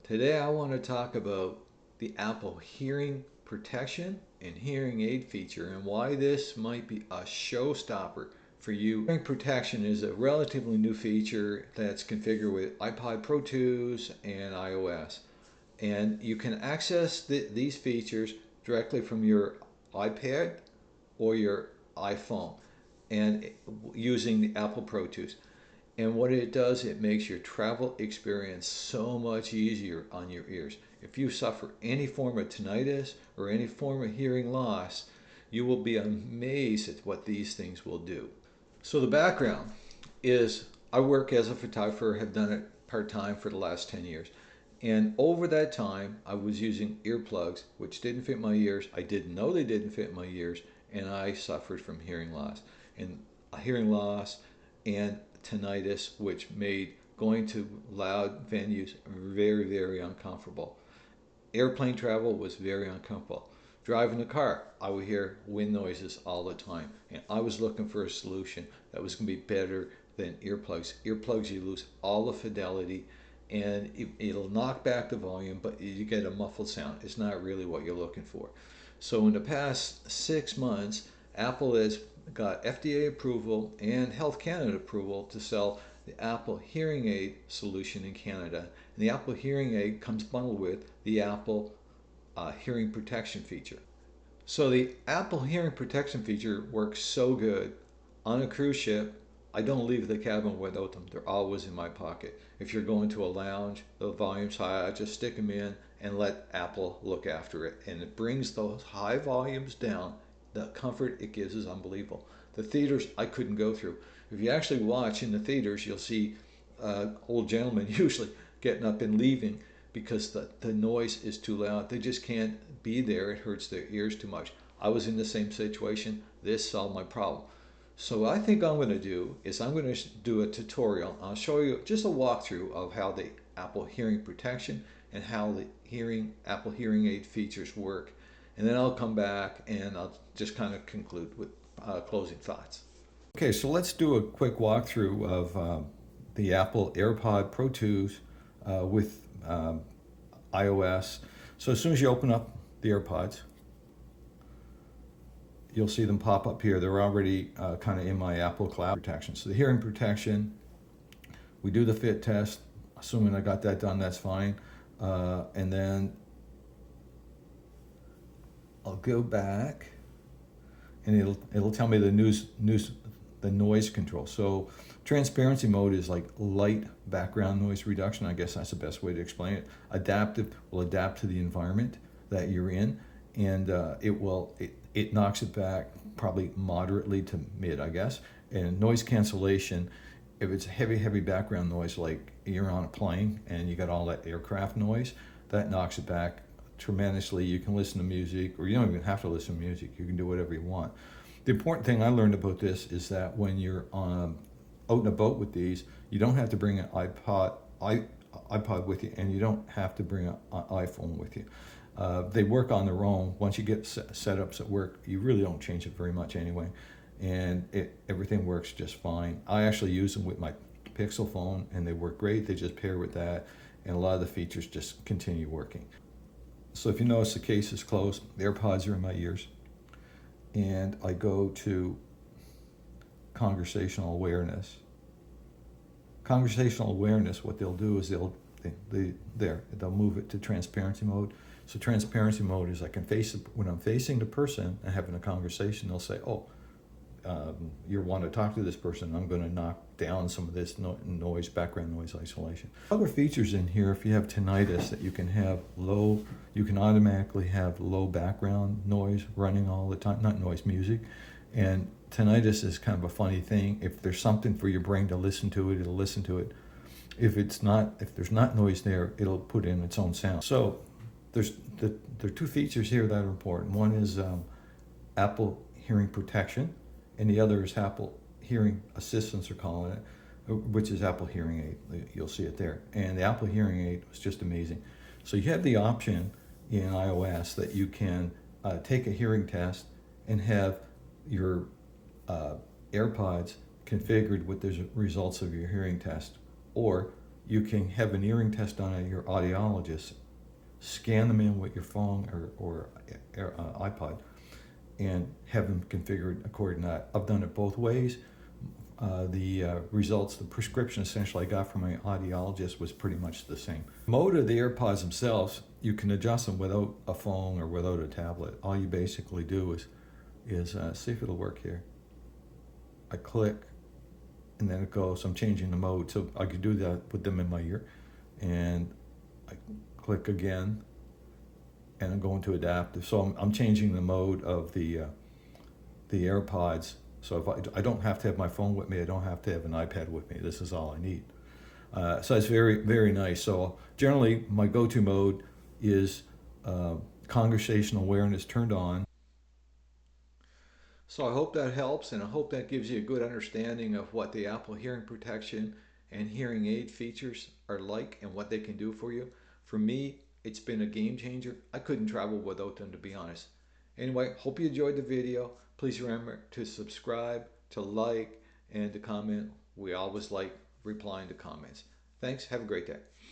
Today I want to talk about the Apple hearing protection and hearing aid feature and why this might be a showstopper for you. Hearing protection is a relatively new feature that's configured with iPod Pro 2s and iOS. And you can access these features directly from your iPad or your iPhone and using the Apple Pro Tools. And what it does, it makes your travel experience so much easier on your ears. If you suffer any form of tinnitus or any form of hearing loss, you will be amazed at what these things will do. So the background is I work as a photographer, have done it part-time for the last 10 years. And over that time, I was using earplugs, which didn't fit my ears. I didn't know they didn't fit my ears, and I suffered from hearing loss. And hearing loss and tinnitus, which made going to loud venues very, very uncomfortable. Airplane travel was very uncomfortable. Driving the car, I would hear wind noises all the time, and I was looking for a solution that was going to be better than earplugs. Earplugs, you lose all the fidelity, and it'll knock back the volume, but you get a muffled sound. It's not really what you're looking for. So in the past 6 months, Apple has got FDA approval and Health Canada approval to sell the Apple hearing aid solution in Canada. And the Apple hearing aid comes bundled with the Apple hearing protection feature. So the Apple hearing protection feature works so good on a cruise ship. I don't leave the cabin without them. They're always in my pocket. If you're going to a lounge, the volume's high, I just stick them in and let Apple look after it. And it brings those high volumes down. The comfort it gives is unbelievable. The theaters I couldn't go through. If you actually watch in the theaters, you'll see old gentlemen usually getting up and leaving because the noise is too loud. They just can't be there. It hurts their ears too much. I was in the same situation. This solved my problem. So what I think I'm going to do is I'm going to do a tutorial. I'll show you just a walkthrough of how the Apple hearing protection and how the Apple hearing aid features work. And then I'll come back and I'll just kind of conclude with closing thoughts. Okay, so let's do a quick walkthrough of the Apple AirPod Pro 2s with iOS. So as soon as you open up the AirPods, you'll see them pop up here. They're already kind of in my Apple Cloud protection. So the hearing protection, we do the fit test. Assuming I got that done, that's fine. And then I'll go back, and it'll tell me the noise control. So transparency mode is like light background noise reduction. I guess that's the best way to explain it. Adaptive will adapt to the environment that you're in, and it knocks it back probably moderately to mid, I guess. And noise cancellation, if it's heavy background noise, like you're on a plane and you got all that aircraft noise, that knocks it back tremendously. You can listen to music, or you don't even have to listen to music. You can do whatever you want. The important thing I learned about this is that when you're out and about with these, you don't have to bring an iPod with you, and you don't have to bring an iPhone with you. They work on their own. Once you get setups at work, you really don't change it very much anyway, and everything works just fine. I actually use them with my Pixel phone, and they work great. They just pair with that, and a lot of the features just continue working. So if you notice, the case is closed. The AirPods are in my ears, and I go to conversational awareness. Conversational awareness, what they'll do is they'll move it to transparency mode. So transparency mode is when I'm facing the person and having a conversation, they'll say, "Oh, you want to talk to this person. I'm going to knock down some of this noise, background noise isolation." Other features in here, if you have tinnitus, that you can automatically have low background noise running all the time, not noise, music. And tinnitus is kind of a funny thing. If there's something for your brain to listen to it, it'll listen to it. If there's not noise there, it'll put in its own sound. So there are two features here that are important. One is Apple hearing protection, and the other is Apple hearing assistance, we're calling it, which is Apple hearing aid. You'll see it there. And the Apple hearing aid was just amazing. So you have the option in iOS that you can take a hearing test and have your AirPods configured with the results of your hearing test, or you can have an hearing test done at your audiologist, scan them in with your phone or iPod, and have them configured according to that. I've done it both ways. The results, the prescription essentially I got from my audiologist was pretty much the same. Mode of the AirPods themselves, you can adjust them without a phone or without a tablet. All you basically do is see if it'll work here. I click, and then it goes. I'm changing the mode, so I could do that with them in my ear, and I click again, and I'm going to adaptive. So I'm changing the mode of the AirPods. So if I don't have to have my phone with me, I don't have to have an iPad with me. This is all I need. So it's very, very nice. So generally, my go-to mode is conversational awareness turned on. So I hope that helps, and I hope that gives you a good understanding of what the Apple hearing protection and hearing aid features are like and what they can do for you. For me, it's been a game changer. I couldn't travel without them, to be honest. Anyway, hope you enjoyed the video. Please remember to subscribe, to like, and to comment. We always like replying to comments. Thanks. Have a great day.